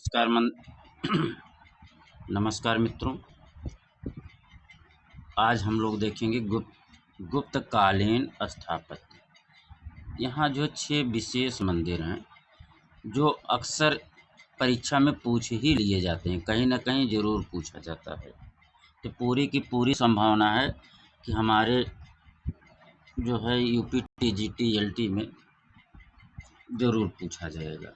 नमस्कार नमस्कार मित्रों। आज हम लोग देखेंगे गुप्तकालीन स्थापत्य। यहाँ जो 6 विशेष मंदिर हैं जो अक्सर परीक्षा में पूछ ही लिए जाते हैं, कहीं ना कहीं ज़रूर पूछा जाता है। तो पूरी की पूरी संभावना है कि हमारे जो है यूपी टीजीटी एलटी में ज़रूर पूछा जाएगा।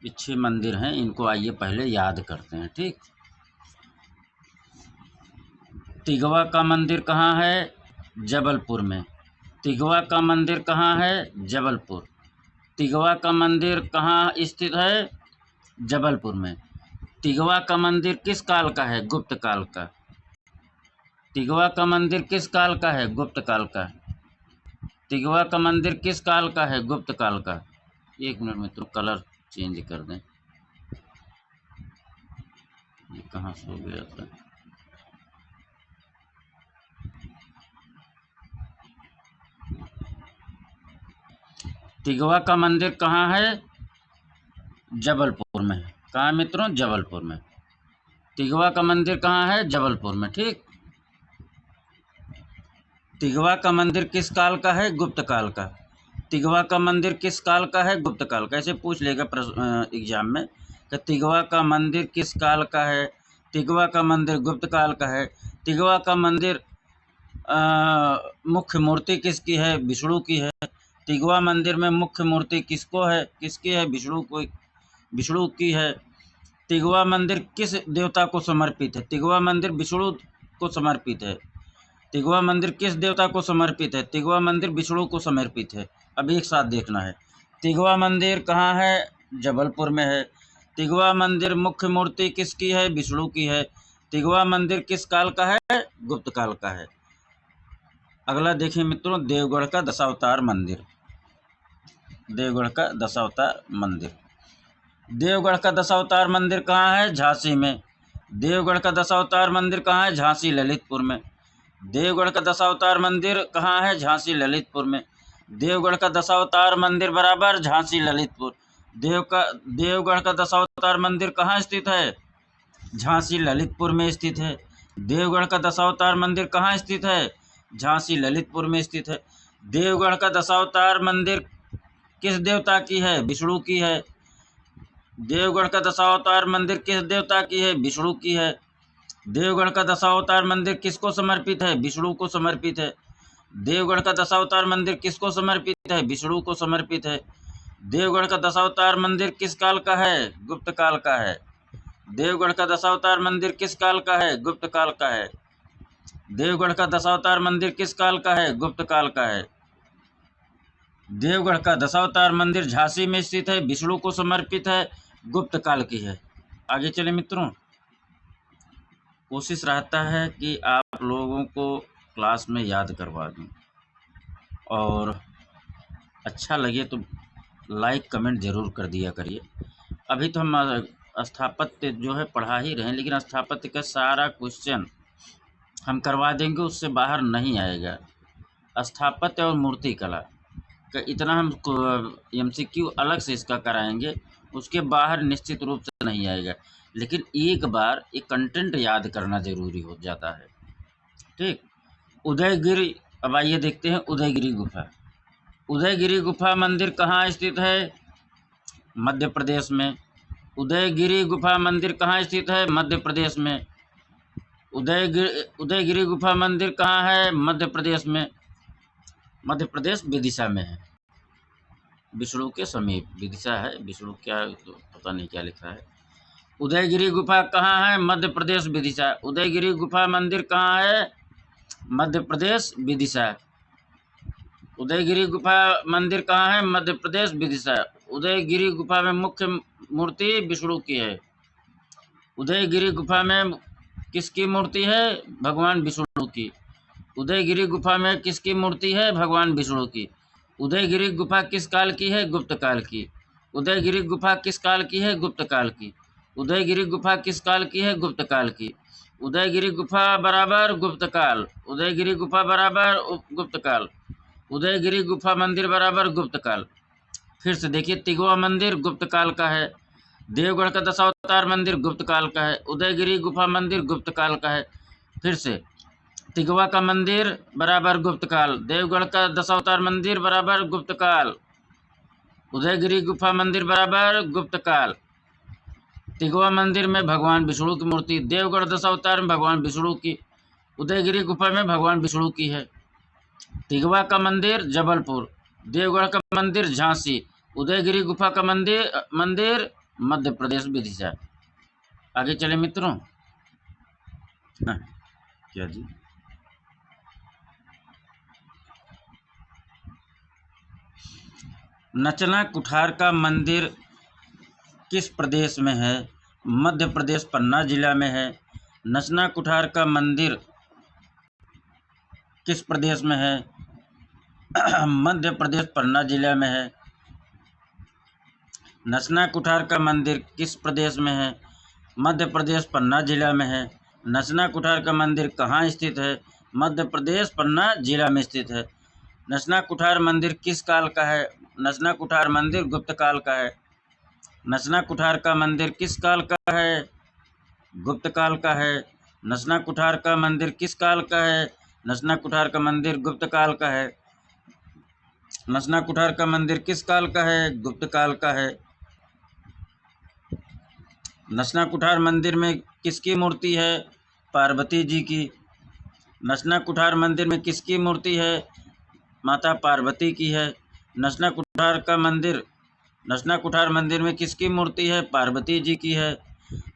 ये 6 मंदिर हैं, इनको आइए पहले याद करते हैं। ठीक, तिगवा का मंदिर कहाँ है? जबलपुर में। तिगवा का मंदिर कहाँ है? जबलपुर। तिगवा का मंदिर कहाँ स्थित है? जबलपुर में। तिगवा का मंदिर किस काल का है? गुप्त काल का। तिगवा का मंदिर किस काल का है? गुप्त काल का। तिगवा का मंदिर किस काल का है? गुप्त काल का। एक मिनट में तो कलर चेंज कर दें, ये कहाँ से हो गया था? तिगवा का मंदिर कहाँ है? जबलपुर में। कहाँ मित्रों? जबलपुर में। तिगवा का मंदिर कहाँ है? जबलपुर में। ठीक, तिगवा का मंदिर किस काल का है? गुप्त काल का। तिगवा का मंदिर किस काल का है? गुप्त काल का। ऐसे पूछ लेगा एग्जाम में कि तिगवा का मंदिर किस काल का है? तिगवा का मंदिर गुप्त काल का है। तिगवा का मंदिर मुख्य मूर्ति किसकी है? विष्णु की है। तिगवा मंदिर में मुख्य मूर्ति किसको है? किसकी है? विष्णु की है। तिगवा मंदिर किस देवता को समर्पित है? तिगवा मंदिर विष्णु को समर्पित है। तिगवा मंदिर किस देवता को समर्पित है? तिगवा मंदिर विष्णु को समर्पित है। अब एक साथ देखना है। तिगवा मंदिर कहाँ है? जबलपुर में है। तिगवा मंदिर मुख्य मूर्ति किसकी है? विष्णु की है। तिगवा मंदिर किस काल का है? गुप्त काल का है। अगला देखिए मित्रों, देवगढ़ का दशावतार मंदिर। देवगढ़ का दशावतार मंदिर। देवगढ़ का दशावतार मंदिर कहाँ है? झांसी में। देवगढ़ का दशावतार मंदिर कहाँ है? झांसी ललितपुर में। देवगढ़ का दशावतार मंदिर कहाँ है? झांसी ललितपुर में। देवगढ़ का दशावतार मंदिर बराबर झांसी ललितपुर। देवगढ़ का दशावतार मंदिर कहाँ स्थित है? झांसी ललितपुर में स्थित है। देवगढ़ का दशावतार मंदिर कहाँ स्थित है? झांसी ललितपुर में स्थित है। देवगढ़ का दशावतार मंदिर किस देवता की है? विष्णु की है। देवगढ़ का दशावतार मंदिर किस देवता की है? विष्णु की है। देवगढ़ का दशावतार मंदिर किसको समर्पित है? विष्णु को समर्पित है। देवगढ़ का दशावतार मंदिर किसको समर्पित है? विष्णु को समर्पित है। देवगढ़ का दशावतार मंदिर किस काल का है? गुप्त काल का है। देवगढ़ का दशावतार मंदिर किस काल का है? गुप्त काल का है। देवगढ़ का दशावतार मंदिर किस काल का है? गुप्त काल का है। देवगढ़ का दशावतार मंदिर झांसी में स्थित है, विष्णु को समर्पित है, गुप्त काल की है। आगे चले मित्रों, कोशिश रहता है कि आप लोगों को क्लास में याद करवा दूं, और अच्छा लगे तो लाइक कमेंट ज़रूर कर दिया करिए। अभी तो हम स्थापत्य जो है पढ़ा ही रहे हैं, लेकिन स्थापत्य का सारा क्वेश्चन हम करवा देंगे, उससे बाहर नहीं आएगा। स्थापत्य और मूर्ति कला का इतना हम MCQ अलग से इसका कराएंगे, उसके बाहर निश्चित रूप से नहीं आएगा। लेकिन एक बार एक कंटेंट याद करना ज़रूरी हो जाता है। ठीक, उदयगिरी। अब आइए देखते हैं उदयगिरी गुफा। उदयगिरी गुफा मंदिर कहाँ स्थित है? मध्य प्रदेश में। उदयगिरी गुफा मंदिर कहाँ स्थित है? मध्य प्रदेश में। उदयगिरी गुफा मंदिर कहाँ है? मध्य प्रदेश में। मध्य प्रदेश विदिशा में है, विष्णु के समीप। विदिशा है, विष्णु क्या तो पता नहीं क्या लिखा है। उदयगिरी गुफा कहाँ है? मध्य प्रदेश विदिशा। उदयगिरी गुफा मंदिर कहाँ है? मध्य प्रदेश विदिशा। उदयगिरी गुफा मंदिर कहाँ है? मध्य प्रदेश विदिशा। उदयगिरी गुफा में मुख्य मूर्ति विष्णु की है। उदयगिरी गुफा में किसकी मूर्ति है? भगवान विष्णु की। उदयगिरी गुफा में किसकी मूर्ति है? भगवान विष्णु की। उदयगिरी गुफा किस काल की है? गुप्त काल की। उदयगिरी गुफा किस काल की है? गुप्त काल की। उदयगिरी गुफा किस काल की है? गुप्त काल की। उदयगिरी गुफा बराबर गुप्त काल। उदयगिरी गुफा बराबर गुप्त काल। उदयगिरी गुफा मंदिर बराबर गुप्त काल। फिर से देखिए, तिगवा मंदिर गुप्त काल का है। देवगढ़ का दशावतार मंदिर गुप्त काल का है। उदयगिरी गुफा मंदिर गुप्त काल का है। फिर से तिगवा का मंदिर बराबर गुप्त काल, देवगढ़ का दशावतार मंदिर बराबर गुप्त काल, उदयगिरी गुफा मंदिर बराबर गुप्त काल। तिगवा मंदिर में भगवान विष्णु की मूर्ति, देवगढ़ दशावतार में भगवान विष्णु की, उदयगिरी गुफा में भगवान विष्णु की है। तिगवा का मंदिर जबलपुर, देवगढ़ का मंदिर झांसी, उदयगिरी गुफा का मंदिर मध्य प्रदेश विदिशा। आगे चले मित्रों। क्या जी? नचना कुठार का मंदिर किस प्रदेश में है? मध्य प्रदेश पन्ना जिला में है। नचना कुठार का मंदिर किस प्रदेश में है? मध्य प्रदेश पन्ना जिला में है। नचना कुठार का मंदिर किस प्रदेश में है? मध्य प्रदेश पन्ना जिला में है। नचना कुठार का मंदिर कहाँ स्थित है? मध्य प्रदेश पन्ना जिला में स्थित है। नचना कुठार मंदिर किस काल का है? नचना कुठार मंदिर गुप्त काल का है। नचना कुठार का मंदिर किस काल का है? गुप्त काल का है। नचना कुठार का मंदिर किस काल का है? नचना कुठार का मंदिर गुप्त काल का है। नचना कुठार का मंदिर किस काल का है? गुप्त काल का है। नचना कुठार मंदिर में किसकी मूर्ति है? पार्वती जी की। नचना कुठार मंदिर में किसकी मूर्ति है? माता पार्वती की है। नचना कुठार मंदिर में किसकी मूर्ति है? पार्वती जी की है।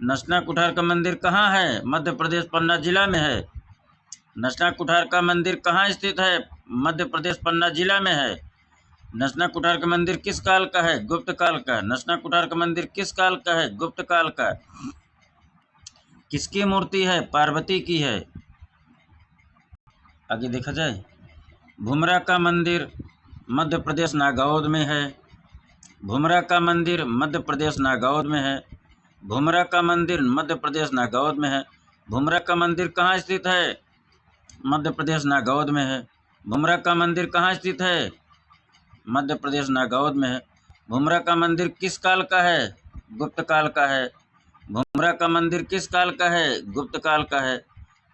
नचना कुठार का मंदिर कहाँ है? मध्य प्रदेश पन्ना जिला में है। नचना कुठार का मंदिर कहाँ स्थित है? मध्य प्रदेश पन्ना जिला में है। नचना कुठार का मंदिर किस काल का है? गुप्त काल का। नचना कुठार का मंदिर किस काल का है? गुप्त काल का। किसकी मूर्ति है? पार्वती की है। आगे देखा जाए। भुमरा का मंदिर मध्य प्रदेश नागौद में है। भुमरा का मंदिर मध्य प्रदेश नागौद में है। भुमरा का मंदिर मध्य प्रदेश नागौद में है। भुमरा का मंदिर कहाँ स्थित है? मध्य प्रदेश नागौद में है। भुमरा का मंदिर कहाँ स्थित है? मध्य प्रदेश नागौद में है। भुमरा का मंदिर किस काल का है? गुप्त काल का है। भुमरा का मंदिर किस काल का है? गुप्त काल का है।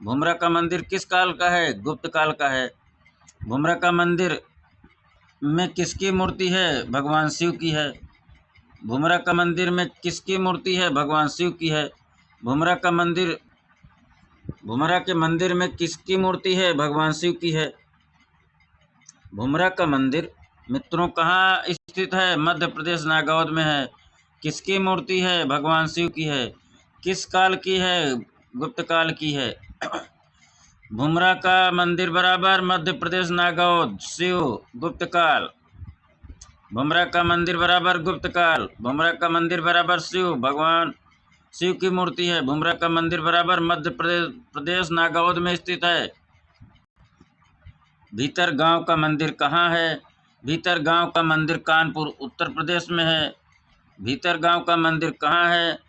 भुमरा का मंदिर किस काल का है? गुप्त काल का है। भुमरा का मंदिर में किसकी मूर्ति है? भगवान शिव की है। भुमरा का मंदिर में किसकी मूर्ति है? भगवान शिव की है। भुमरा के मंदिर में किसकी मूर्ति है? भगवान शिव की है। भुमरा का मंदिर मित्रों कहाँ स्थित है? मध्य प्रदेश नागौद में है। किसकी मूर्ति है? भगवान शिव की है। किस काल की है? गुप्त काल की है। भुमरा का मंदिर बराबर मध्य प्रदेश नागौद, शिव गुप्त काल। भुमरा का मंदिर बराबर गुप्त काल। भुमरा का मंदिर बराबर शिव, भगवान शिव की मूर्ति है। भुमरा का मंदिर बराबर मध्य प्रदेश नागौद में स्थित है। भीतर गांव का मंदिर कहाँ है? भीतर गांव का मंदिर कानपुर उत्तर प्रदेश में है। भीतर गांव का मंदिर कहाँ है?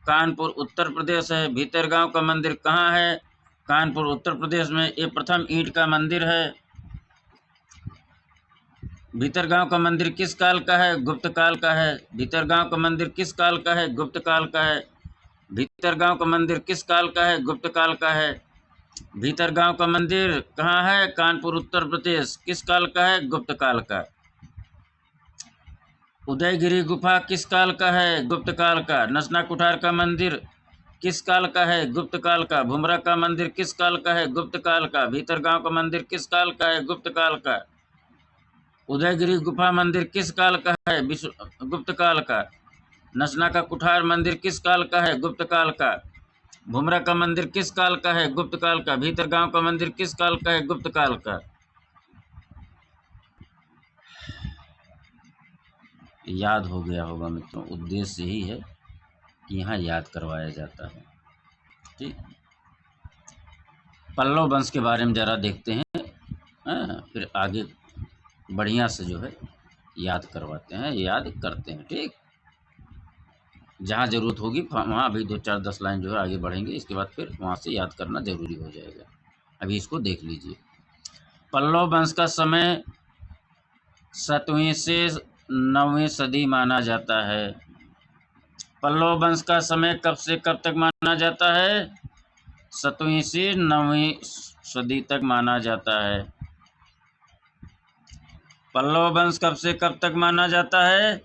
कानपुर उत्तर प्रदेश है। भीतर गांव का मंदिर कहाँ है? कानपुर उत्तर प्रदेश में। ये प्रथम ईंट का मंदिर है। भीतर गांव का मंदिर किस काल का है? गुप्त काल का है। भीतर गांव का मंदिर किस काल का है? गुप्त काल का है। भीतर गांव का मंदिर किस काल का है? गुप्त काल का है। भीतर गांव का मंदिर कहाँ है? कानपुर उत्तर प्रदेश। किस काल का है? गुप्त काल का। उदयगिरी गुफा किस काल का है? गुप्त काल का। नचना कुठार का मंदिर किस काल का है? गुप्त काल का। भुमरा का मंदिर किस काल का है? गुप्त काल का। भीतर गांव का मंदिर किस काल का है? गुप्त काल का। उदयगिरी गुफा मंदिर किस काल का है? गुप्त काल का। नचना का कुठार मंदिर किस काल का है? गुप्त काल का। भुमरा का मंदिर किस काल का है? गुप्त काल का। भीतर गांव का मंदिर किस काल का है? गुप्त काल का। याद हो गया होगा मित्रों, उद्देश्य यही है कि यहाँ याद करवाया जाता है। ठीक, पल्लव वंश के बारे में जरा देखते हैं। फिर आगे बढ़िया से जो है याद करवाते हैं, याद करते हैं। ठीक, जहाँ ज़रूरत होगी वहाँ अभी 2-4-10 लाइन जो है आगे बढ़ेंगे, इसके बाद फिर वहाँ से याद करना जरूरी हो जाएगा। अभी इसको देख लीजिए। पल्लव वंश का समय 7वीं से 9वीं सदी माना जाता है। पल्लव वंश का समय कब से कब तक माना जाता है? 7वीं से 9वीं सदी तक माना जाता है। पल्लव वंश कब से कब तक माना जाता है?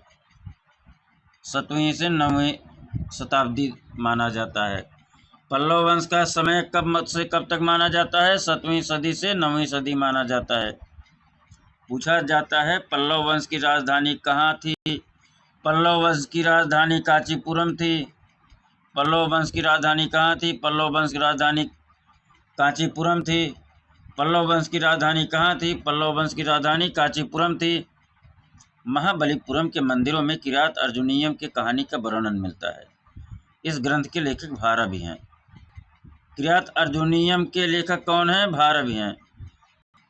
7वीं से 9वीं शताब्दी माना जाता है। पल्लव वंश का समय कब से कब तक माना जाता है? 7वीं सदी से 9वीं सदी माना जाता है। पूछा जाता है पल्लव वंश की राजधानी कहाँ थी? पल्लव वंश की राजधानी कांचीपुरम थी। पल्लव वंश की राजधानी कहाँ थी? पल्लव वंश की राजधानी कांचीपुरम थी। पल्लव वंश की राजधानी कहाँ थी? पल्लव वंश की राजधानी कांचीपुरम थी। महाबलीपुरम के मंदिरों में किरात अर्जुनियम की कहानी का वर्णन मिलता है। इस ग्रंथ के लेखक भारवी हैं। किरात अर्जुनियम के लेखक कौन है? भारवी हैं।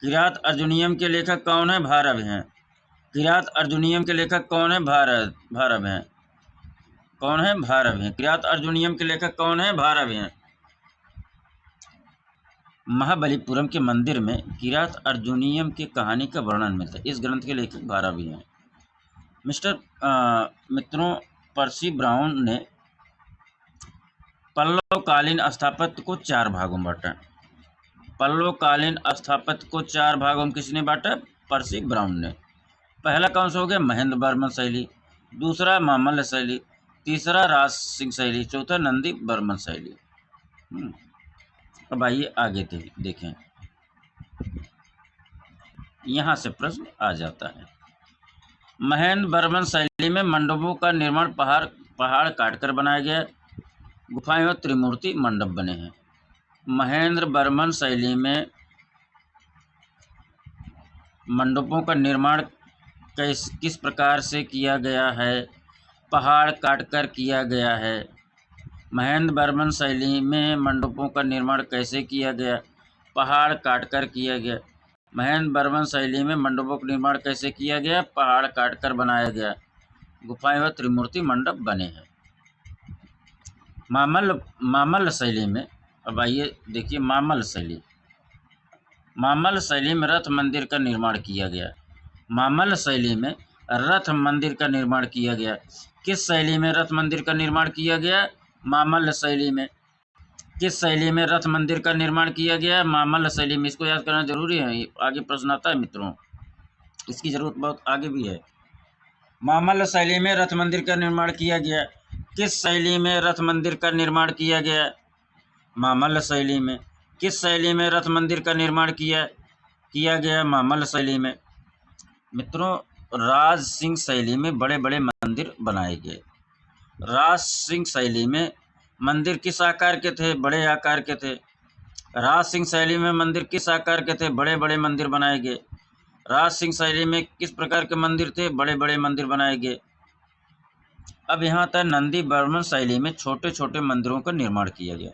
किरात अर्जुनियम के लेखक कौन है? भारवी हैं। किरात अर्जुनियम के लेखक कौन है? भारवी हैं। कौन है? भारवी हैं। किरात अर्जुनियम के लेखक कौन है? भारवी हैं। महाबलीपुरम के मंदिर में किरात अर्जुनियम की कहानी का वर्णन मिलता है। इस ग्रंथ के लेखक भारवी हैं। मित्रों, पर्सी ब्राउन ने पल्लवकालीन स्थापत्य को 4 भागों में बांटा। पल्लवकालीन स्थापत्य को 4 भागों में किसने बांटा? पर्सी ब्राउन ने। पहला कौन सा हो गया? महेंद्र वर्मन शैली। दूसरा मामल्ल शैली। तीसरा राज सिंह शैली। चौथा नंदी वर्मन शैली। अब आइए आगे देखें। यहाँ से प्रश्न आ जाता है। महेंद्र वर्मन शैली में मंडपों का निर्माण पहाड़ काटकर बनाया गया। गुफाएं और त्रिमूर्ति मंडप बने हैं। महेंद्र वर्मन शैली में मंडपों का निर्माण किस प्रकार से किया गया है? पहाड़ काटकर किया गया है। महेंद्र वर्मन शैली में मंडपों का निर्माण कैसे किया गया? पहाड़ काटकर किया गया। महेंद्र वर्मन शैली में मंडपों का निर्माण कैसे किया गया? पहाड़ काटकर बनाया गया। गुफाएं व त्रिमूर्ति मंडप बने हैं। मामल्ल शैली में, अब आइए देखिए मामल्ल शैली। मामल्ल शैली में रथ मंदिर का निर्माण किया गया। मामल्ल शैली में रथ मंदिर का निर्माण किया गया। किस शैली में रथ मंदिर का निर्माण किया गया? मामल्ल शैली में। किस शैली में रथ मंदिर का निर्माण किया गया? मामल्ल शैली में। इसको याद करना जरूरी है, आगे प्रश्न आता है मित्रों, इसकी जरूरत बहुत आगे भी है। मामल्ल शैली में रथ मंदिर का निर्माण किया गया। किस शैली में रथ मंदिर का निर्माण किया गया? मामल्ल शैली में। किस शैली में रथ मंदिर का निर्माण किया गया? मामल्ल शैली में। मित्रों, राज सिंह शैली में बड़े बड़े मंदिर बनाए गए। राज सिंह शैली में मंदिर किस आकार के थे? बड़े आकार के थे। राज सिंह शैली में मंदिर किस आकार के थे? बड़े बड़े मंदिर बनाए गए। राज सिंह शैली में किस प्रकार के मंदिर थे? बड़े बड़े मंदिर बनाए गए। अब यहाँ तक नंदी वर्मन शैली में छोटे छोटे मंदिरों का निर्माण किया गया।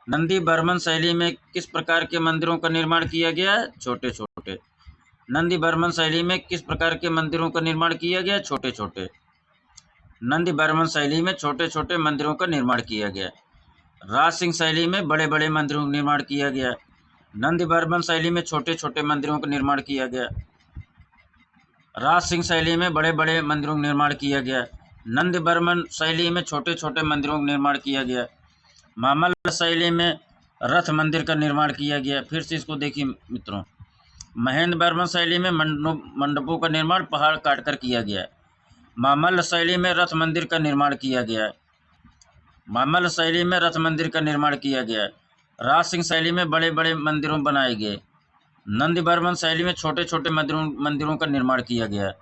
नंदी वर्मन शैली में किस प्रकार के मंदिरों का निर्माण किया गया? छोटे छोटे। नंदी वर्मन शैली में किस प्रकार के मंदिरों का निर्माण किया गया? छोटे छोटे। नंदी वर्मन शैली में छोटे छोटे मंदिरों का निर्माण किया गया। राज सिंह शैली में बड़े बड़े मंदिरों का निर्माण किया गया। नंदी वर्मन शैली में छोटे छोटे मंदिरों का निर्माण किया गया। राज सिंह शैली में बड़े बड़े मंदिरों का निर्माण किया गया। नंदी वर्मन शैली में छोटे छोटे मंदिरों का निर्माण किया गया। मामल्ल शैली में रथ मंदिर का निर्माण किया गया। फिर से इसको देखिए मित्रों, महेंद्र वर्मन शैली में मंडपों का निर्माण पहाड़ काटकर किया गया। मामल्ल शैली में रथ मंदिर का निर्माण किया गया। मामल्ल शैली में रथ मंदिर का निर्माण किया गया। राज सिंह शैली में बड़े बड़े मंदिरों बनाए गए। नंदी वर्मन शैली में छोटे छोटे मंदिरों का निर्माण किया गया।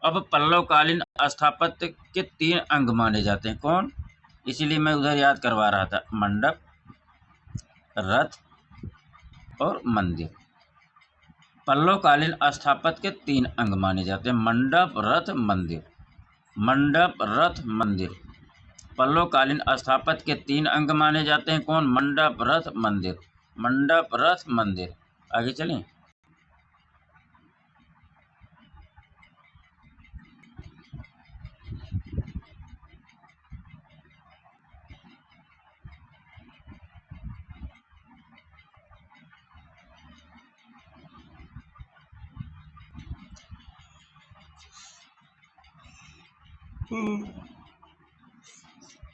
अब पल्लवकालीन स्थापत्य के 3 अंग माने जाते हैं। कौन? इसीलिए मैं उधर याद करवा रहा था। मंडप, रथ और मंदिर। पल्लवकालीन स्थापत्य के 3 अंग माने जाते हैं। मंडप, रथ, मंदिर। मंडप, रथ, मंदिर। पल्लवकालीन स्थापत्य के 3 अंग माने जाते हैं। कौन? मंडप, रथ, मंदिर। मंडप, रथ, मंदिर। आगे चलें।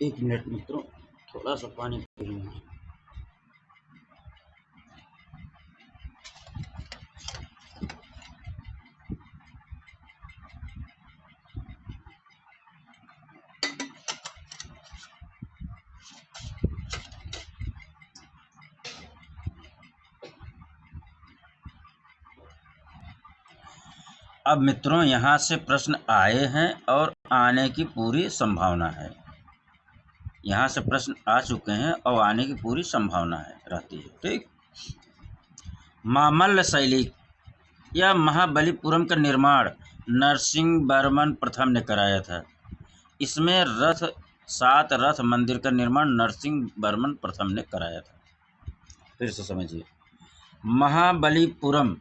एक मिनट मित्रों, थोड़ा सा पानी पी लूँगा। अब मित्रों यहाँ से प्रश्न आए हैं और आने की पूरी संभावना है। यहाँ से प्रश्न आ चुके हैं और आने की पूरी संभावना है रहती है। ठीक, मामल्ल शैली या महाबलीपुरम का निर्माण नरसिंहवर्मन प्रथम ने कराया था। इसमें 7 रथ मंदिर का निर्माण नरसिंहवर्मन प्रथम ने कराया था। फिर से समझिए, महाबलीपुरम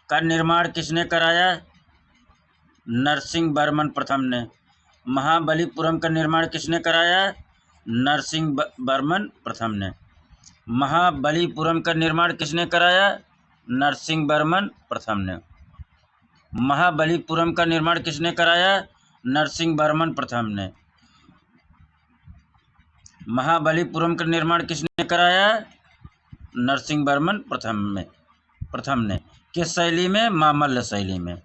का निर्माण किसने कराया? नरसिंहवर्मन प्रथम ने। महाबलीपुरम का निर्माण किसने कराया? नरसिंहवर्मन प्रथम ने। महाबलीपुरम का निर्माण किसने कराया? नरसिंहवर्मन प्रथम ने। महाबलीपुरम का निर्माण किसने कराया? नरसिंहवर्मन प्रथम ने। महाबलीपुरम का निर्माण किसने कराया? नरसिंहवर्मन प्रथम ने। किस शैली में? मामल्ल शैली में।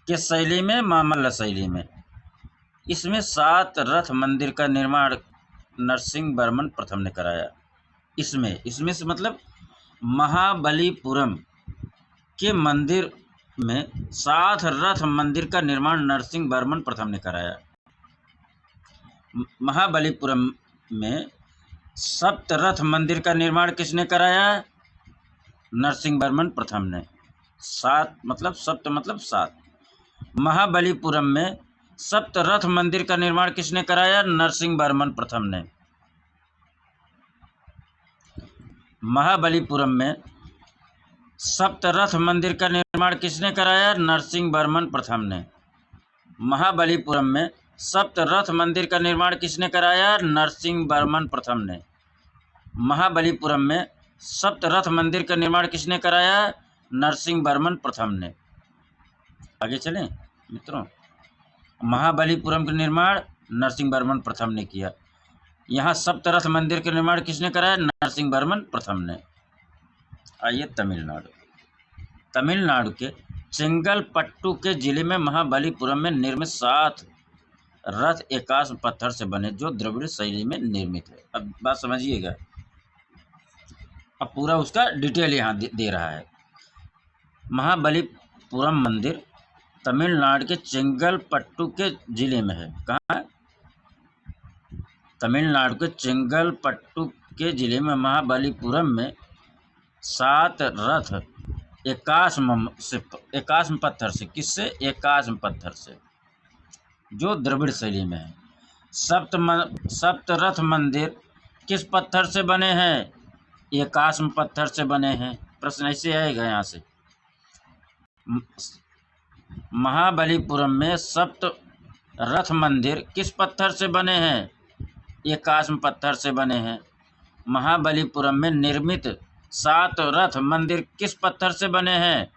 किस शैली में? मामल्ल शैली में। इसमें 7 रथ मंदिर का निर्माण नरसिंहवर्मन प्रथम ने कराया। इसमें से मतलब महाबलीपुरम के मंदिर में 7 रथ मंदिर का निर्माण नरसिंहवर्मन प्रथम ने कराया। महाबलीपुरम में 7 रथ मंदिर का निर्माण किसने कराया? नरसिंहवर्मन प्रथम ने। 7 मतलब 7 मतलब 7। महाबलीपुरम में 7 रथ मंदिर का निर्माण किसने कराया? नरसिंहवर्मन प्रथम ने। महाबलीपुरम में 7 रथ मंदिर का निर्माण किसने कराया? नरसिंहवर्मन प्रथम ने। महाबलीपुरम में 7 रथ मंदिर का निर्माण किसने कराया? नरसिंहवर्मन प्रथम ने। महाबलीपुरम में 7 रथ मंदिर का निर्माण किसने कराया? नरसिंहवर्मन प्रथम ने। आगे चलें मित्रों, महाबलीपुरम का निर्माण नरसिंहवर्मन प्रथम ने किया। यहाँ 7 रथ मंदिर का निर्माण किसने कराया? नरसिंहवर्मन प्रथम ने। आइए तमिलनाडु के चेंगलपट्टू के जिले में महाबलीपुरम में निर्मित 7 रथ एकाश्म पत्थर से बने जो द्रविड़ शैली में निर्मित है। अब बात समझिएगा, अब पूरा उसका डिटेल यहाँ दे रहा है। महाबलीपुरम मंदिर तमिलनाडु के चेंगलपट्टू के जिले में है। कहाँ है? तमिलनाडु के चेंगलपट्टू के जिले में महाबलीपुरम में 7 रथ एकाश्म पत्थर से, किससे? एकाश्म पत्थर से, जो द्रविड़ शैली में है। 7 रथ मंदिर किस पत्थर से बने हैं? एकाश्म पत्थर से बने हैं। प्रश्न ऐसे आएगा यहाँ से। महाबलीपुरम में 7 रथ मंदिर किस पत्थर से बने हैं? एकाश्म पत्थर से बने हैं। महाबलीपुरम में निर्मित 7 रथ मंदिर किस पत्थर से बने हैं?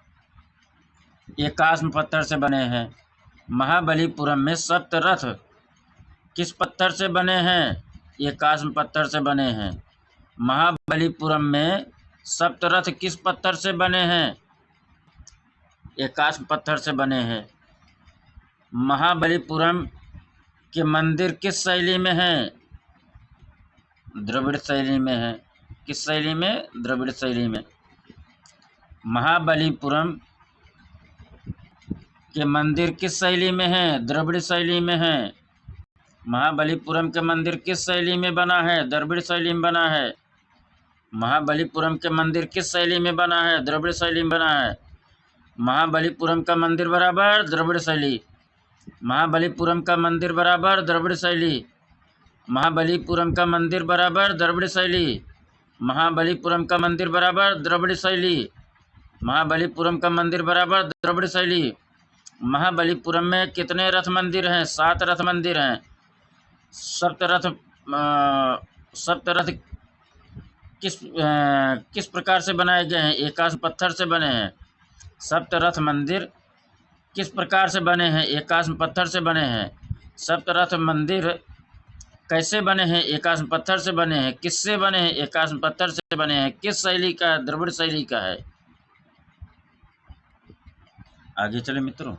एकाश्म पत्थर से बने हैं। महाबलीपुरम में 7 रथ किस पत्थर से बने हैं? एकाश्म पत्थर से बने हैं। महाबलीपुरम में 7 रथ किस पत्थर से बने हैं? एकाश्म पत्थर से बने हैं। महाबलीपुरम के मंदिर किस शैली में हैं? द्रविड़ शैली में है। किस शैली में? द्रविड़ शैली में। महाबलीपुरम के मंदिर किस शैली में है? द्रविड़ शैली में है। महाबलीपुरम के मंदिर किस शैली में बना है? द्रविड़ शैली में बना है। महाबलीपुरम के मंदिर किस शैली में बना है? द्रविड़ शैली में बना है। महाबलीपुरम का मंदिर बराबर द्रविड़ शैली। महाबलीपुरम का मंदिर बराबर द्रविड़ शैली। महाबलीपुरम का मंदिर बराबर द्रविड़ शैली। महाबलीपुरम का मंदिर बराबर द्रविड़ शैली। महाबलीपुरम का मंदिर बराबर द्रविड़ शैली। महाबलीपुरम में कितने रथ मंदिर हैं? 7 रथ मंदिर हैं। 7 रथ किस प्रकार से बनाए गए हैं? एकाश्म पत्थर से बने हैं। 7 रथ मंदिर किस प्रकार से बने हैं? एकाश्म पत्थर से बने हैं। 7 रथ मंदिर कैसे बने हैं? एकाश्म पत्थर से बने हैं। किससे बने हैं? एकाश्म पत्थर से बने हैं। किस शैली का है? द्रविड़ शैली का है। आगे चले मित्रों।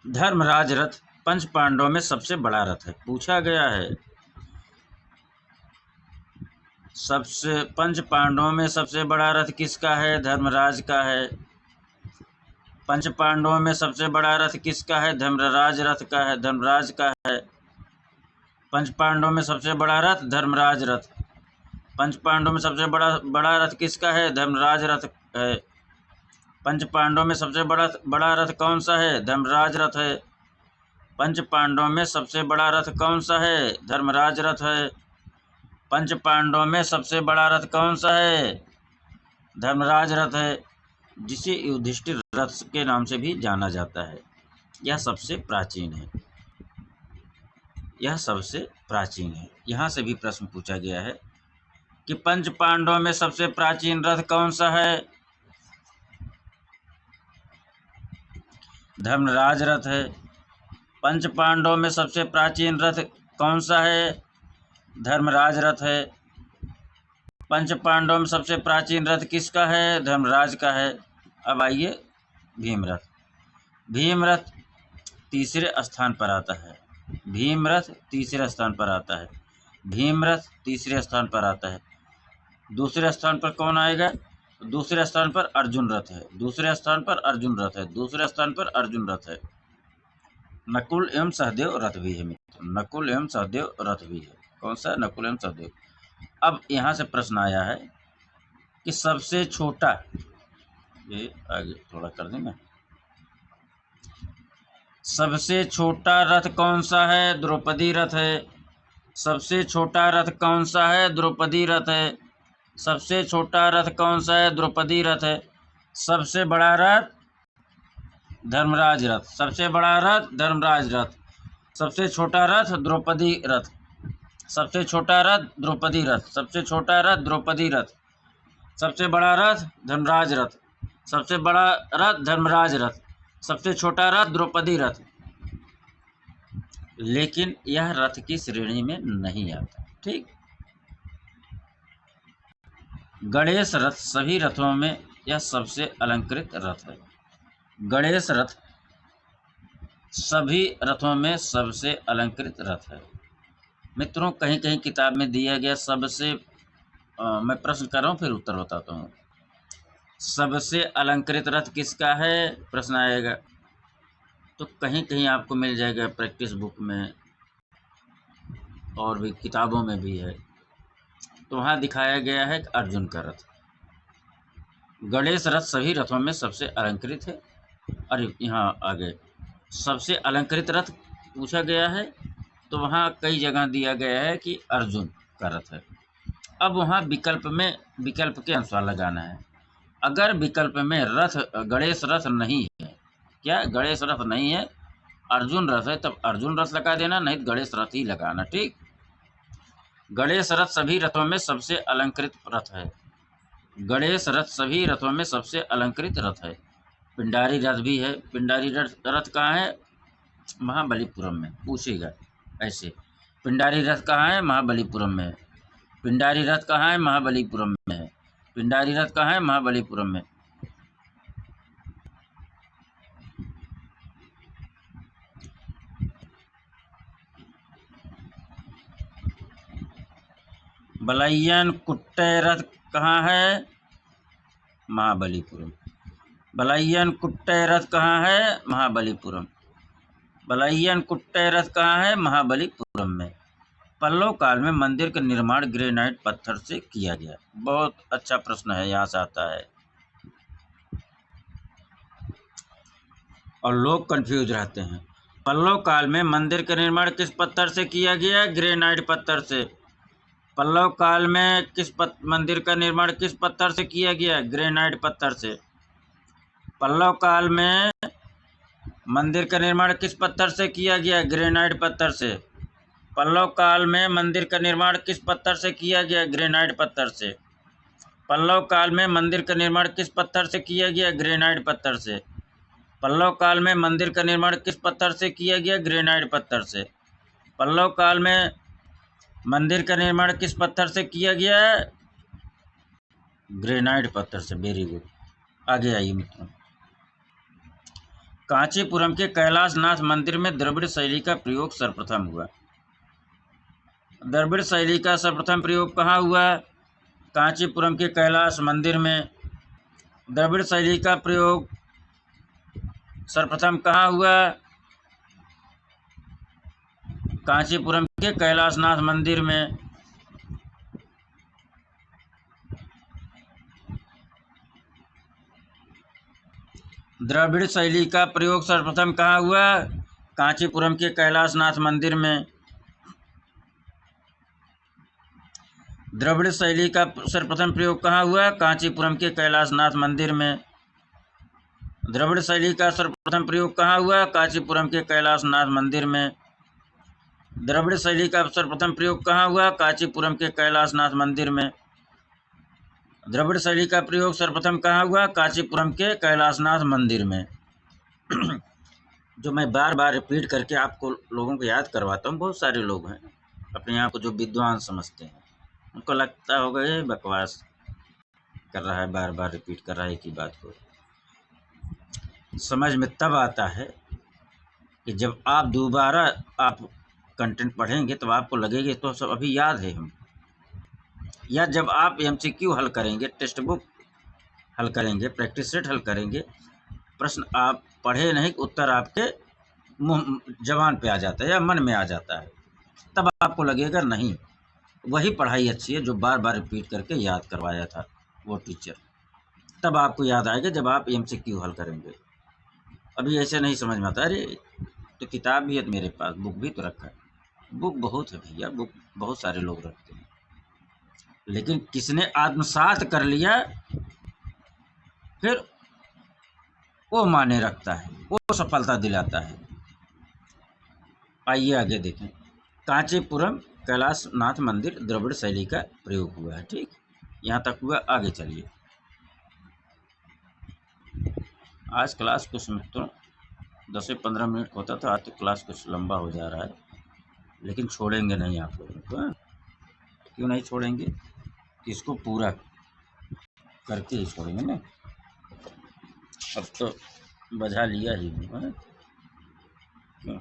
धर्मराज रथ पंच पांडवों में सबसे बड़ा रथ है, पूछा गया है। सबसे पंच पांडवों में सबसे बड़ा रथ किसका है? धर्मराज का है। पंच पांडवों में सबसे बड़ा रथ किसका है? धर्मराज रथ का है, धर्मराज का है। पंच पांडवों में सबसे बड़ा रथ धर्मराज रथ। पंच पांडवों में सबसे बड़ा रथ किसका है? धर्मराज रथ है। पंच पांडवों में सबसे बड़ा रथ कौन सा है? धर्मराज रथ है। पंच पांडवों में सबसे बड़ा रथ कौन सा है? धर्मराज रथ है। पंच पांडवों में सबसे बड़ा रथ कौन सा है? धर्मराज रथ है, जिसे युधिष्ठिर रथ के नाम से भी जाना जाता है। यह सबसे प्राचीन है। यह सबसे प्राचीन है। यहाँ से भी प्रश्न पूछा गया है कि पंच पांडवों में सबसे प्राचीन रथ कौन सा है? धर्मराज रथ है। पंच पांडवों में सबसे प्राचीन रथ कौन सा है? धर्मराज रथ है। पंच पांडवों में सबसे प्राचीन रथ किसका है? धर्मराज का है। अब आइए भीमरथ। भीमरथ तीसरे स्थान पर आता है। भीमरथ तीसरे स्थान पर आता है। भीमरथ तीसरे स्थान पर आता है। दूसरे स्थान पर कौन आएगा? दूसरे स्थान पर अर्जुन रथ है। दूसरे स्थान पर अर्जुन रथ है। दूसरे स्थान पर अर्जुन रथ है। नकुल एवं सहदेव रथ भी है मित्र। नकुल एवं सहदेव रथ भी है। कौन सा? नकुल एवं सहदेव। अब यहाँ से प्रश्न आया है कि सबसे छोटा, ये आगे थोड़ा कर दें मैं, सबसे छोटा रथ कौन सा है? द्रौपदी रथ है। सबसे छोटा रथ कौन सा है? द्रौपदी रथ है। सबसे छोटा रथ कौन सा है? द्रौपदी रथ है। सबसे बड़ा रथ धर्मराज रथ। सबसे बड़ा रथ धर्मराज रथ। सबसे छोटा रथ द्रौपदी रथ। सबसे छोटा रथ द्रौपदी रथ। सबसे छोटा रथ द्रौपदी रथ। सबसे बड़ा रथ धर्मराज रथ। सबसे बड़ा रथ धर्मराज रथ। सबसे छोटा रथ द्रौपदी रथ। लेकिन यह रथ की श्रेणी में नहीं आता। ठीक। गणेश रथ सभी रथों में यह सबसे अलंकृत रथ है। गणेश रथ सभी रथों में सबसे अलंकृत रथ है। मित्रों, कहीं कहीं किताब में दिया गया सबसे, मैं प्रश्न कर रहा हूँ फिर उत्तर बताता हूँ। सबसे अलंकृत रथ किसका है? प्रश्न आएगा तो कहीं कहीं आपको मिल जाएगा, प्रैक्टिस बुक में और भी किताबों में भी है। तो वहाँ दिखाया गया है अर्जुन का रथ। गणेश रथ सभी रथों में सबसे अलंकृत है। अरे यहाँ आगे सबसे अलंकृत रथ पूछा गया है, तो वहाँ कई जगह दिया गया है कि अर्जुन का रथ है। अब वहाँ विकल्प के अनुसार लगाना है। अगर विकल्प में रथ गणेश रथ नहीं है, क्या गणेश रथ नहीं है, अर्जुन रथ है, तब अर्जुन रथ लगा देना, नहीं तो गणेश रथ ही लगाना। ठीक। गणेश रथ सभी रथों में सबसे अलंकृत रथ है। गणेश रथ सभी रथों में सबसे अलंकृत रथ है। पिंडारी रथ भी है। पिंडारी रथ कहाँ है? महाबलीपुरम में। पूछेगा ऐसे, पिंडारी रथ कहाँ है? महाबलीपुरम में है। पिंडारी रथ कहाँ है? महाबलीपुरम में है। पिंडारी रथ कहाँ है? महाबलीपुरम में। बलैयन कुट्टे रथ कहाँ है? महाबलीपुरम। बलैयन कुट्टे रथ कहाँ है? महाबलीपुरम। बलैयन कुट्टे रथ कहाँ है? महाबलीपुरम में। पल्लव काल में मंदिर का निर्माण ग्रेनाइट पत्थर से किया गया। बहुत अच्छा प्रश्न है, यहाँ से आता है और लोग कंफ्यूज रहते हैं। पल्लव काल में मंदिर का निर्माण किस पत्थर से किया गया? ग्रेनाइट पत्थर से। पल्लव काल में मंदिर का निर्माण किस पत्थर से किया गया? ग्रेनाइट पत्थर से। पल्लव काल में मंदिर का निर्माण किस पत्थर से किया गया? ग्रेनाइट पत्थर से। पल्लव काल में मंदिर का निर्माण किस पत्थर से किया गया? ग्रेनाइट पत्थर से। पल्लव काल में मंदिर का निर्माण किस पत्थर से किया गया? ग्रेनाइट पत्थर से। पल्लव काल में मंदिर का निर्माण किस पत्थर से किया गया? ग्रेनाइट पत्थर से। पल्लव काल में मंदिर का निर्माण किस पत्थर से किया गया है? ग्रेनाइट पत्थर से। Very good. आगे आइए मित्रों। कांचीपुरम के कैलाशनाथ मंदिर में द्रविड़ शैली का प्रयोग सर्वप्रथम हुआ। द्रविड़ शैली का सर्वप्रथम प्रयोग कहाँ हुआ? कांचीपुरम के कैलाश मंदिर में। द्रविड़ शैली का प्रयोग सर्वप्रथम कहाँ हुआ? कांचीपुरम के कैलाशनाथ मंदिर में। द्रविड़ शैली का प्रयोग सर्वप्रथम कहाँ हुआ? कांचीपुरम के कैलाशनाथ मंदिर में। द्रविड़ शैली का सर्वप्रथम प्रयोग कहाँ हुआ? कांचीपुरम के कैलाशनाथ मंदिर में। द्रविड़ शैली का सर्वप्रथम प्रयोग कहाँ हुआ? कांचीपुरम के कैलाशनाथ मंदिर में। द्रविड़ शैली का सर्वप्रथम प्रयोग कहाँ हुआ? कांचीपुरम के कैलाशनाथ मंदिर में। द्रविड़ शैली का प्रयोग सर्वप्रथम कहाँ हुआ? कांचीपुरम के कैलाशनाथ मंदिर में। जो मैं बार बार रिपीट करके आपको लोगों को याद करवाता हूँ, बहुत सारे लोग हैं अपने आप को जो विद्वान समझते हैं, उनको लगता होगा ये बकवास कर रहा है, बार बार रिपीट कर रहा है एक ही बात को। समझ में तब आता है कि जब आप दोबारा आप कंटेंट पढ़ेंगे तो आपको लगेगा तो सब अभी याद है हम, या जब आप MCQ हल करेंगे, टेक्स्ट बुक हल करेंगे, प्रैक्टिस सेट हल करेंगे, प्रश्न आप पढ़े नहीं, उत्तर आपके मुंह जबान पे आ जाता है या मन में आ जाता है, तब आपको लगेगा नहीं वही पढ़ाई अच्छी है जो बार बार रिपीट करके याद करवाया था वो टीचर। तब आपको याद आएगा जब आप MCQ हल करेंगे। अभी ऐसे नहीं समझ में आता। अरे तो किताब भी है मेरे पास, बुक भी तो रखा है। बुक बहुत है भैया, बुक बहुत सारे लोग रखते हैं, लेकिन किसने आत्मसात कर लिया फिर वो माने रखता है, वो सफलता दिलाता है। आइए आगे देखें। कांचीपुरम कैलाशनाथ मंदिर द्रविड़ शैली का प्रयोग हुआ है। ठीक, यहाँ तक हुआ। आगे चलिए। आज क्लास कुछ मित्रों 10 से 15 मिनट होता था, आज तो क्लास कुछ लंबा हो जा रहा है, लेकिन छोड़ेंगे नहीं आप लोगों को। क्यों नहीं छोड़ेंगे? इसको पूरा करके ही छोड़ेंगे ना। अब तो बजा लिया ही हूँ। क्यों?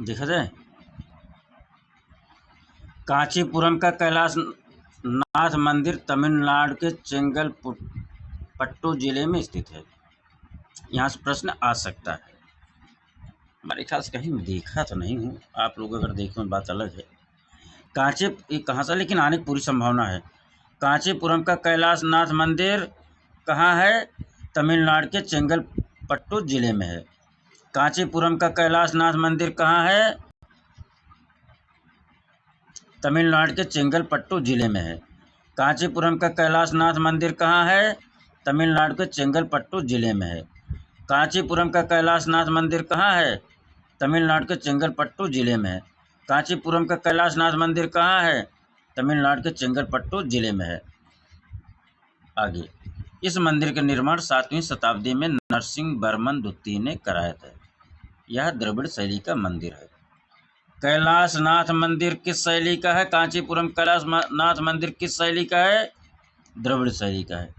देखा जाए, कांचीपुरम का कैलाश नाथ मंदिर तमिलनाडु के चेंगलपट्टू जिले में स्थित है। यहाँ से प्रश्न आ सकता है। हमारे ख्याल से कहीं देखा तो नहीं हूँ, आप लोग अगर देखें बात अलग है। ये कहाँ से, लेकिन आने की पूरी संभावना है। कांचीपुरम का कैलाशनाथ मंदिर कहाँ है? तमिलनाडु के चेंगलपट्टू जिले में है। कांचीपुरम का कैलाशनाथ मंदिर कहाँ है? तमिलनाडु के चेंगलपट्टू जिले में है। कांचीपुरम का कैलाशनाथ मंदिर कहाँ है? तमिलनाडु के चेंगलपट्टू जिले में है। कांचीपुरम का कैलाशनाथ मंदिर कहाँ है? तमिलनाडु के चेंगलपट्टू जिले में है। कांचीपुरम का कैलाशनाथ मंदिर कहाँ है? तमिलनाडु के चेंगलपट्टू जिले में है। आगे, इस मंदिर का निर्माण 7वीं शताब्दी में नरसिंहवर्मन द्वितीय ने कराया था। यह द्रविड़ शैली का मंदिर है। कैलाशनाथ मंदिर किस शैली का है? कांचीपुरम कैलाशनाथ मंदिर किस शैली का है? द्रविड़ शैली का है।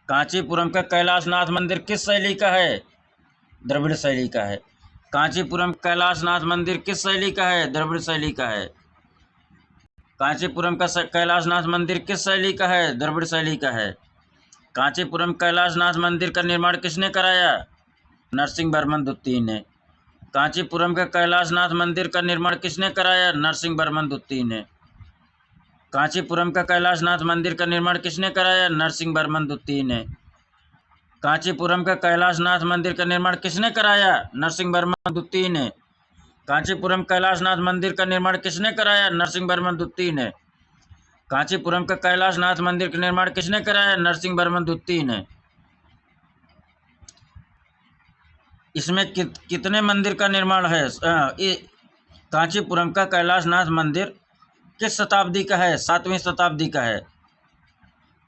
कांचीपुरम का कैलाशनाथ मंदिर किस शैली का है? द्रविड़ शैली का है। कांचीपुरम कैलाशनाथ मंदिर किस शैली का है? द्रविड़ शैली का है। कांचीपुरम का कैलाशनाथ मंदिर किस शैली का है? द्रविड़ शैली का है। कांचीपुरम कैलाशनाथ मंदिर का निर्माण किसने कराया? नरसिंहवर्मन द्वितीय ने। कांचीपुरम का कैलाशनाथ मंदिर का निर्माण किसने कराया? नरसिंहवर्मन द्वितीय ने। कांचीपुरम का कैलाशनाथ मंदिर का निर्माण किसने कराया? नरसिंहवर्मन द्वितीय ने। कांचीपुरम का कैलाशनाथ मंदिर का निर्माण किसने कराया? नरसिंहवर्मन द्वितीय ने। कांचीपुरम कैलाशनाथ मंदिर का निर्माण किसने कराया? नरसिंहवर्मन द्वितीय ने। कांचीपुरम का कैलाशनाथ मंदिर का निर्माण किसने कराया? नरसिंहवर्मन द्वितीय ने। इसमें कितने मंदिर का निर्माण है? कांचीपुरम का कैलाशनाथ मंदिर किस शताब्दी का है? 7वीं शताब्दी का है।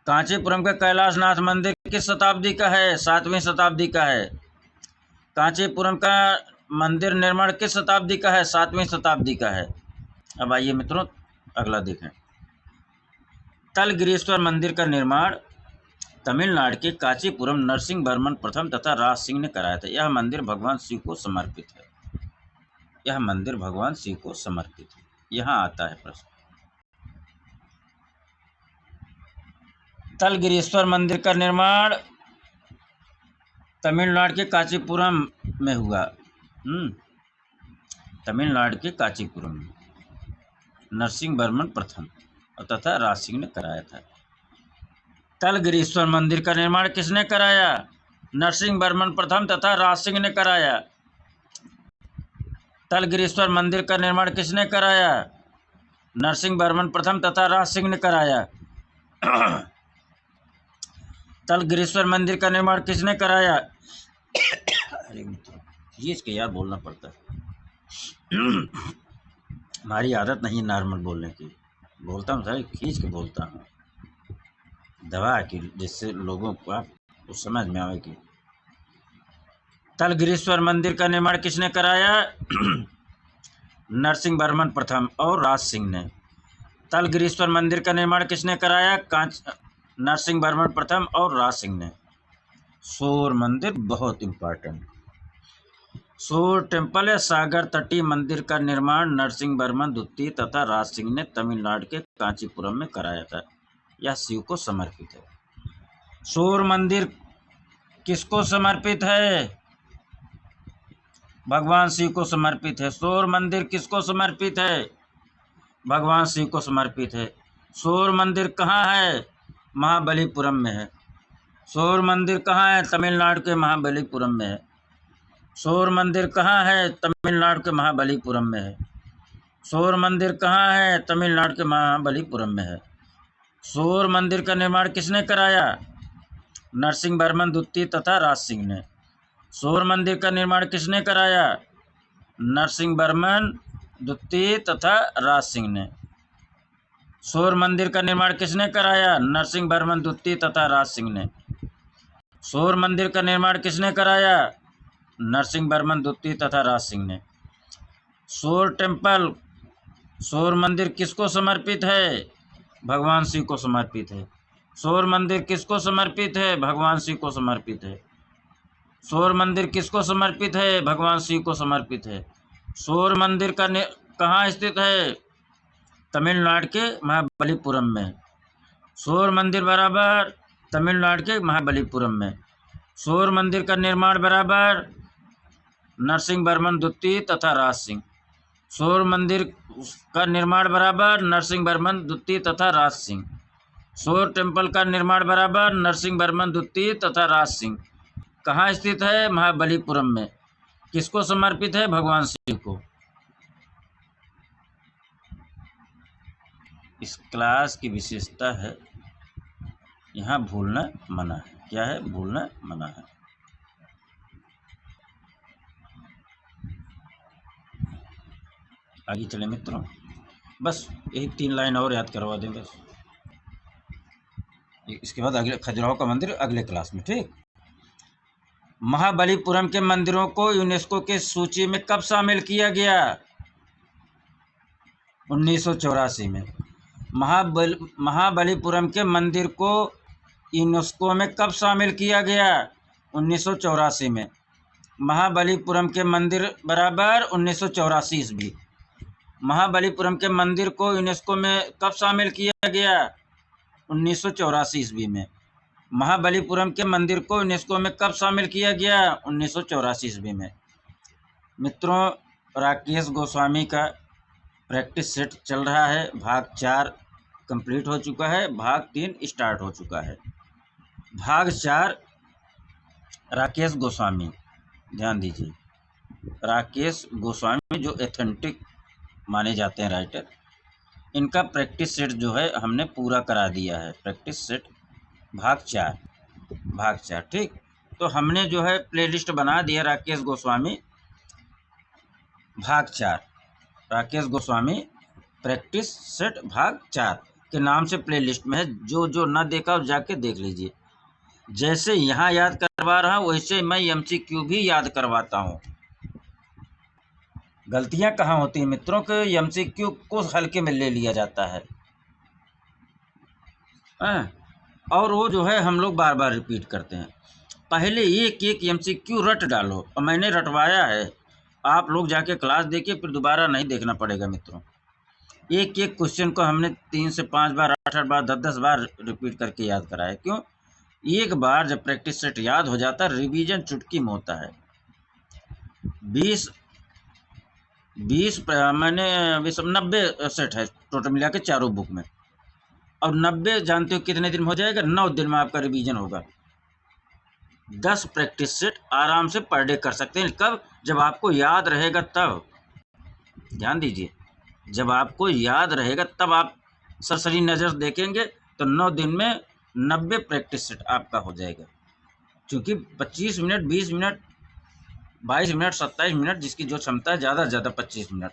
कांचीपुरम का कैलाशनाथ मंदिर किस शताब्दी का है? 7वीं शताब्दी का है। कांचीपुरम का मंदिर निर्माण किस शताब्दी का है? 7वीं शताब्दी का है। अब आइए मित्रों अगला देखें। तलगिरीश्वर मंदिर का निर्माण तमिलनाडु के कांचीपुरम नरसिंहवर्मन प्रथम तथा राज सिंह ने कराया था। यह मंदिर भगवान शिव को समर्पित है। यह मंदिर भगवान शिव को समर्पित है। यहाँ आता है प्रश्न, तलगिरीश्वर मंदिर का निर्माण तमिलनाडु के कांचीपुरम में हुआ। तमिलनाडु के कांचीपुरम में नरसिंहवर्मन प्रथम तथा राज सिंह ने कराया था। तलगिरीश्वर मंदिर का निर्माण किसने कराया? नरसिंहवर्मन प्रथम तथा राज सिंह ने कराया। तलगिरीश्वर मंदिर का निर्माण किसने कराया? नरसिंहवर्मन प्रथम तथा राज सिंह ने कराया। तलगिरीश्वर मंदिर का निर्माण किसने कराया? अरे मित्रों खींच के यार बोलना पड़ता है। हमारी आदत नहीं नॉर्मल बोलने की, बोलता हूँ सारी खींच के बोलता हूँ, दवा की, जिससे लोगों को आप समझ में आएगी। तलगिरीश्वर मंदिर का निर्माण किसने कराया? नरसिंहवर्मन प्रथम और राज सिंह ने। तलगिरीश्वर मंदिर का निर्माण किसने कराया? नरसिंहवर्मन प्रथम और राज सिंह ने। सोर मंदिर बहुत इम्पोर्टेंट। सोर टेम्पल या सागर तटीय मंदिर का निर्माण नरसिंहवर्मन द्वितीय तथा राज सिंह ने तमिलनाडु के कांचीपुरम में कराया था। यह शिव को समर्पित है। सोर मंदिर किसको समर्पित है? भगवान शिव को समर्पित है। सोर मंदिर किसको समर्पित है? भगवान शिव को समर्पित है। सोर मंदिर कहाँ है? महाबलीपुरम में है। सोर मंदिर कहाँ है? तमिलनाडु के महाबलीपुरम में है। सोर मंदिर कहाँ है? तमिलनाडु के महाबलीपुरम में है। सोर मंदिर कहाँ है? तमिलनाडु के महाबलीपुरम में है। सोर मंदिर का निर्माण किसने कराया? नरसिंहवर्मन द्वितीय तथा राज सिंह ने। सोर मंदिर का निर्माण किसने कराया? नरसिंहवर्मन द्वितीय तथा राज सिंह ने। सोर मंदिर का निर्माण किसने कराया? नरसिंहवर्मन द्वितीय तथा राज सिंह ने। सोर मंदिर का निर्माण किसने कराया? नरसिंहवर्मन द्वितीय तथा राज सिंह ने। सोर टेम्पल, सोर मंदिर किसको समर्पित है? भगवान शिव को समर्पित है। सोर मंदिर किसको समर्पित है? भगवान शिव को समर्पित है। सोर मंदिर किसको समर्पित है? भगवान शिव को समर्पित है। सोर मंदिर का कहाँ स्थित है? तमिलनाडु के महाबलीपुरम में। सोर मंदिर बराबर तमिलनाडु के महाबलीपुरम में। सोर मंदिर का निर्माण बराबर नरसिंहवर्मन द्वितीय तथा राज सिंह। सोर मंदिर का निर्माण बराबर नरसिंहवर्मन द्वितीय तथा राज सिंह। सोर टेम्पल का निर्माण बराबर नरसिंहवर्मन द्वितीय तथा राज सिंह। कहाँ स्थित है? महाबलीपुरम में। किसको समर्पित है? भगवान शिव को। इस क्लास की विशेषता है यहाँ भूलना मना है। क्या है? भूलना मना है। आगे चले मित्रों, बस यही 3 लाइन और याद करवा दें बस। इसके बाद अगले खजुराहो का मंदिर अगले क्लास में, ठीक। महाबलीपुरम के मंदिरों को यूनेस्को की सूची में कब शामिल किया गया? 1984 में। महाबलीपुरम के मंदिर को यूनेस्को में कब शामिल किया गया? 1984 में। महाबलीपुरम के मंदिर बराबर 1984 ईस्वी। महाबलीपुरम के मंदिर को यूनेस्को में कब शामिल किया गया? 1984 ईस्वी में। महाबलीपुरम के मंदिर को यूनेस्को में कब शामिल किया गया? 1984 ईस्वी में। मित्रों, राकेश गोस्वामी का प्रैक्टिस सेट चल रहा है। भाग 4 कंप्लीट हो चुका है, भाग 3 स्टार्ट हो चुका है। भाग 4 राकेश गोस्वामी, ध्यान दीजिए, राकेश गोस्वामी जो एथेंटिक माने जाते हैं राइटर, इनका प्रैक्टिस सेट जो है हमने पूरा करा दिया है। प्रैक्टिस सेट भाग 4, ठीक। तो हमने जो है प्लेलिस्ट बना दिया राकेश गोस्वामी भाग 4। राकेश गोस्वामी प्रैक्टिस सेट भाग 4 के नाम से प्लेलिस्ट में है। जो ना देखा जाके देख लीजिए। जैसे यहाँ याद करवा रहा हूँ वैसे मैं एमसीक्यू भी याद करवाता हूँ। गलतियाँ कहाँ होती हैं मित्रों के एमसीक्यू को हल्के में ले लिया जाता है। और वो जो है हम लोग बार बार रिपीट करते हैं। पहले एक एक एमसीक्यू रट डालो, और मैंने रटवाया है। आप लोग जाके क्लास देखिए, फिर दोबारा नहीं देखना पड़ेगा मित्रों। एक एक क्वेश्चन को हमने 3 से 5 बार, 8 बार, 10 बार रिपीट करके याद कराया। क्यों? एक बार जब प्रैक्टिस सेट याद हो जाता है, रिवीजन चुटकी में होता है। 20 मैंने 90 सेट है टोटल मिला के चारों बुक में। और 90 जानते हो कितने दिन में हो जाएगा? 9 दिन में आपका रिवीजन होगा। 10 प्रैक्टिस सेट आराम से पर डे कर सकते हैं। कब? जब आपको याद रहेगा तब। ध्यान दीजिए, जब आपको याद रहेगा तब आप सरसरी नज़र देखेंगे तो 9 दिन में 90 प्रैक्टिस सेट आपका हो जाएगा। क्योंकि 25 मिनट, 20 मिनट, 22 मिनट, 27 मिनट, जिसकी जो क्षमता है, ज़्यादा से ज़्यादा 25 मिनट,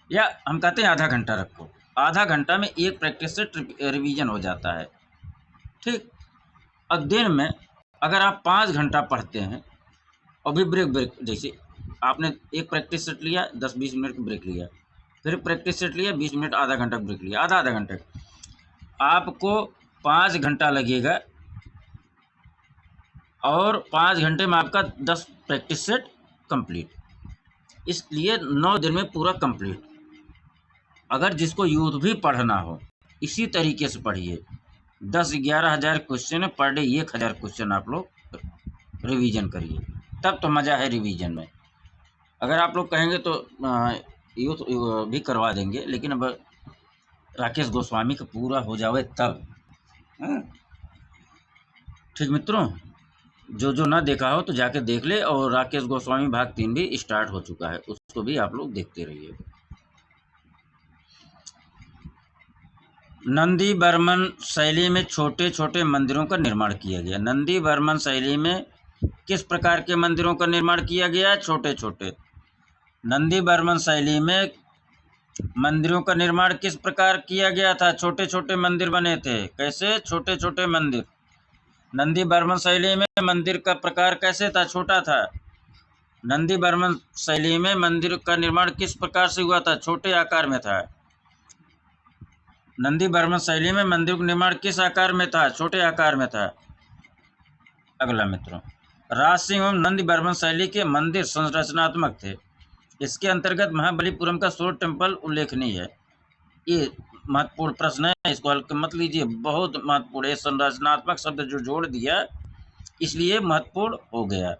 या हम कहते हैं आधा घंटा रखो। आधा घंटा में एक प्रैक्टिस सेट रिवीजन हो जाता है। ठीक। और दिन में अगर आप 5 घंटा पढ़ते हैं और भी ब्रेक, जैसे आपने एक प्रैक्टिस सेट लिया, 10-20 मिनट की ब्रेक लिया, फिर प्रैक्टिस सेट लिया, 20 मिनट, आधा घंटा ब्रेक लिया, आधा घंटे, आपको 5 घंटा लगेगा। और 5 घंटे में आपका 10 प्रैक्टिस सेट कंप्लीट। इसलिए 9 दिन में पूरा कंप्लीट। अगर जिसको यूथ भी पढ़ना हो, इसी तरीके से पढ़िए। 10-11 हज़ार क्वेश्चन पर डे, 1000 क्वेश्चन आप लोग रिवीजन करिए, तब तो मज़ा है रिवीजन में। अगर आप लोग कहेंगे तो यूथ भी करवा देंगे, लेकिन अब राकेश गोस्वामी का पूरा हो जावे तब। ठीक मित्रों, जो ना देखा हो तो जाके देख ले। और राकेश गोस्वामी भाग 3 भी स्टार्ट हो चुका है, उसको भी आप लोग देखते रहिए। नंदी बर्मन शैली में छोटे छोटे मंदिरों का निर्माण किया गया। नंदी बर्मन शैली में किस प्रकार के मंदिरों का निर्माण किया गया? छोटे छोटे। नंदी बर्मन शैली में मंदिरों का निर्माण किस प्रकार किया गया था? छोटे छोटे मंदिर बने थे। कैसे? छोटे छोटे मंदिर। नंदी बर्मन शैली में मंदिर का प्रकार कैसे था? छोटा था। नंदी बर्मन शैली में मंदिर का निर्माण किस प्रकार से हुआ था? छोटे आकार में था। नंदी बर्मन शैली में मंदिर का निर्माण किस आकार में था? छोटे आकार में था। अगला मित्रों, राज सिंह एवं नंदी बर्मन शैली के मंदिर संरचनात्मक थे। इसके अंतर्गत महाबलीपुरम का सूर्य टेम्पल उल्लेखनीय है। ये महत्वपूर्ण प्रश्न है, इसको हल्के मत लीजिए, बहुत महत्वपूर्ण है। संरचनात्मक शब्द जो जोड़ दिया, इसलिए महत्वपूर्ण हो गया।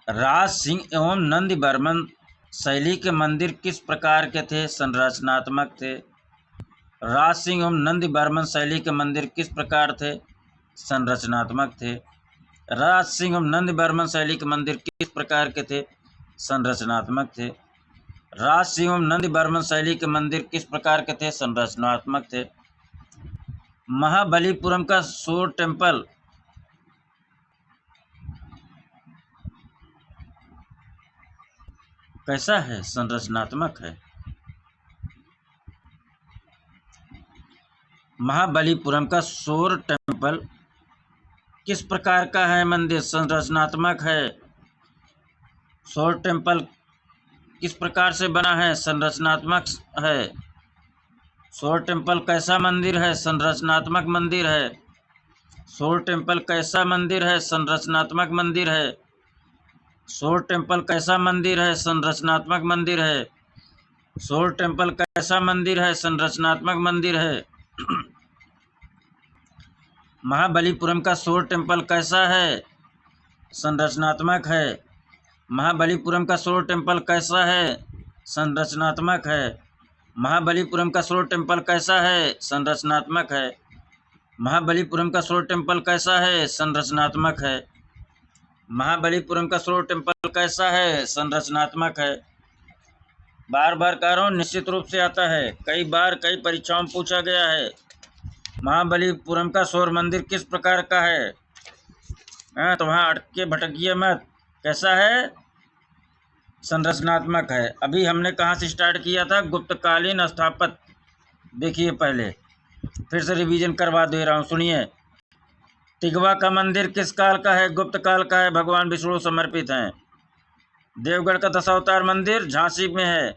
राज सिंह एवं नंदी बर्मन शैली के मंदिर किस प्रकार के थे? संरचनात्मक थे। राज सिंह एवं नंदी बर्मन शैली के मंदिर किस प्रकार थे? संरचनात्मक थे। राज सिंह एवं नंदी बर्मन शैली के मंदिर किस प्रकार के थे? संरचनात्मक थे। राज सिंह एवं नंदी बर्मन शैली के मंदिर किस प्रकार के थे? संरचनात्मक थे। महाबलीपुरम का सूर्य टेम्पल कैसा है? संरचनात्मक है। महाबलीपुरम का सूर्य टेम्पल किस प्रकार का है? मंदिर संरचनात्मक है। सूर्य टेम्पल किस प्रकार से बना है? संरचनात्मक है। सूर्य टेम्पल कैसा मंदिर है? संरचनात्मक मंदिर है। सूर्य टेम्पल कैसा मंदिर है? संरचनात्मक मंदिर है। सूर्य टेम्पल कैसा मंदिर है? संरचनात्मक मंदिर है। सूर्य टेम्पल कैसा मंदिर है? संरचनात्मक मंदिर है। महाबलीपुरम का सूर्य टेम्पल कैसा है? संरचनात्मक है। महाबलीपुरम का सूर्य टेम्पल कैसा है? संरचनात्मक है। महाबलीपुरम का सूर्य टेम्पल कैसा है? संरचनात्मक है। महाबलीपुरम का सूर्य टेम्पल कैसा है? संरचनात्मक है। महाबलीपुरम का सूर्य टेम्पल कैसा है? संरचनात्मक है। बार बार कह रहा हूँ, निश्चित रूप से आता है, कई बार कई परीक्षाओं में पूछा गया है। महाबलीपुरम का सूर्य मंदिर किस प्रकार का है? तो वहाँ अटके भटकिए मत, कैसा है? संरचनात्मक है। अभी हमने कहाँ से स्टार्ट किया था? गुप्तकालीन स्थापत्य। देखिए पहले, फिर से रिवीजन करवा दे रहा हूँ, सुनिए। तिगवा का मंदिर किस काल का है? गुप्त काल का है, भगवान विष्णु समर्पित हैं। देवगढ़ का दशावतार मंदिर झांसी में है,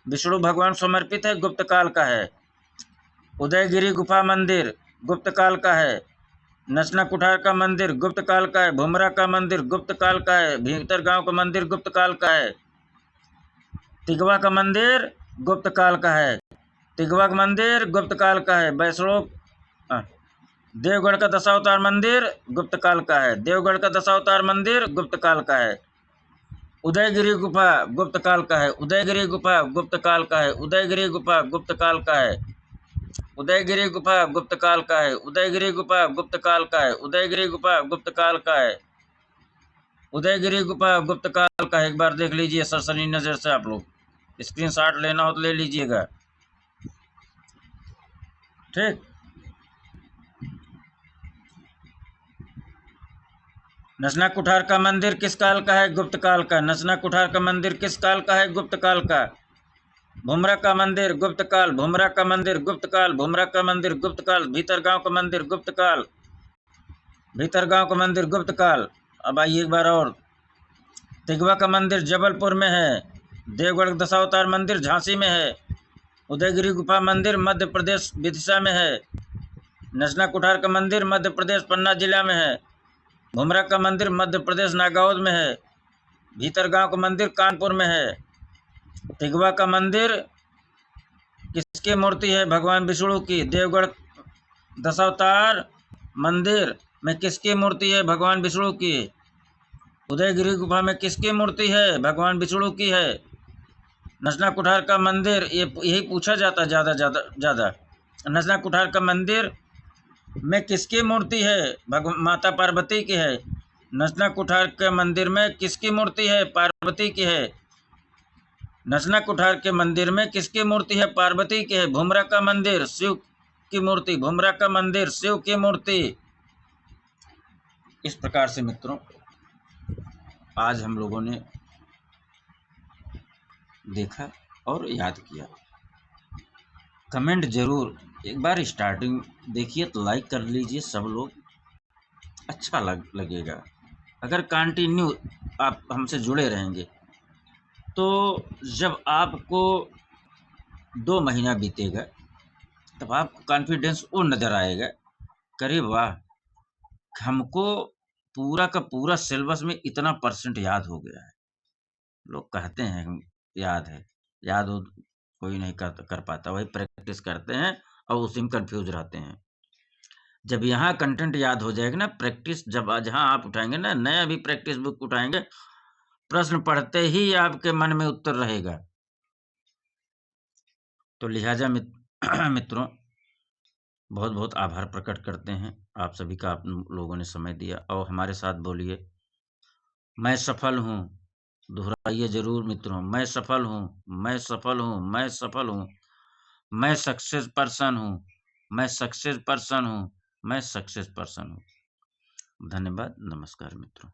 विष्णु भगवान समर्पित है, गुप्त काल का है। उदयगिरी गुफा मंदिर गुप्त काल का है। नचना कुठार का मंदिर गुप्त काल का है। भुमरा का मंदिर गुप्त काल का है। भीतर गांव का मंदिर गुप्त काल का है। तिगवा का मंदिर गुप्त काल का है। तिगवा का मंदिर गुप्त काल का है। वैष्णो देवगढ़ का दशावतार मंदिर गुप्त काल का है। देवगढ़ का दशावतार मंदिर गुप्त काल का है। उदयगिरी गुफा गुप्त काल का है। उदयगिरी गुफा गुप्त काल का है। उदयगिरी गुफा गुप्त काल का है। उदयगिरी गुफा गुप्त काल का है। उदयगिरी गुफा गुप्त काल का है। उदयगिरी गुफा गुप्त काल का है। उदयगिरी गुफा गुप्त काल का है। एक बार देख लीजिए सरसरी नजर से, आप लोग स्क्रीनशॉट लेना हो तो ले लीजिएगा, ठीक। नचना कुठार का मंदिर किस काल का है? गुप्त काल का। नचना कुठार का मंदिर किस काल का है? गुप्त काल का। भुमरा का मंदिर गुप्त काल। भुमरा का मंदिर गुप्त काल। भुमरा का मंदिर गुप्त काल। भीतरगांव का मंदिर गुप्त काल। भीतरगांव का मंदिर गुप्त काल। अब आइए एक बार और। तिगवा का मंदिर जबलपुर में है। देवगढ़ दशावतार मंदिर झांसी में है। उदयगिरी गुफा मंदिर मध्य प्रदेश विदिशा में है। नचना कुठार का मंदिर मध्य प्रदेश पन्ना जिला में है। भुमरा का मंदिर मध्य प्रदेश नागौद में है। भीतरगांव का मंदिर कानपुर में है। तिगवा का मंदिर किसकी मूर्ति है? भगवान विष्णु की। देवगढ़ दशावतार मंदिर में किसकी मूर्ति है? भगवान विष्णु की। उदयगिरी गुफा में किसकी मूर्ति है? भगवान विष्णु की है। नचना कुठार का मंदिर, यही पूछा जाता है ज़्यादा। नचना कुठार का मंदिर में किसकी मूर्ति है? माता पार्वती की है। नचना कुठार के मंदिर में किसकी मूर्ति है? पार्वती की है। नचना कुठार के मंदिर में किसकी मूर्ति है? पार्वती की है। भुमरा का मंदिर शिव की मूर्ति। भुमरा का मंदिर शिव की मूर्ति। इस प्रकार से मित्रों आज हम लोगों ने देखा और याद किया। कमेंट जरूर एक बार स्टार्टिंग देखिए तो लाइक कर लीजिए सब लोग, अच्छा लगेगा। अगर कंटिन्यू आप हमसे जुड़े रहेंगे तो जब आपको 2 महीना बीतेगा तब आपको कॉन्फिडेंस वो नज़र आएगा, करे वाह, हमको पूरा का पूरा सिलेबस में इतना परसेंट याद हो गया है। लोग कहते हैं हम याद है, याद हो कोई नहीं कर पाता, वही प्रैक्टिस करते हैं और उसी में कंफ्यूज रहते हैं। जब यहाँ कंटेंट याद हो जाएगा ना, प्रैक्टिस जब जहाँ आप उठाएंगे ना, नया भी प्रैक्टिस बुक उठाएंगे, प्रश्न पढ़ते ही आपके मन में उत्तर रहेगा। तो लिहाजा मित्रों बहुत बहुत आभार प्रकट करते हैं आप सभी का, आप लोगों ने समय दिया और हमारे साथ बोलिए मैं सफल हूँ। दोहराइए जरूर मित्रों, मैं सफल हूँ, मैं सफल हूँ, मैं सफल हूँ, मैं सक्सेस पर्सन हूँ, मैं सक्सेस पर्सन हूँ, मैं सक्सेस पर्सन हूँ। धन्यवाद, नमस्कार मित्रों।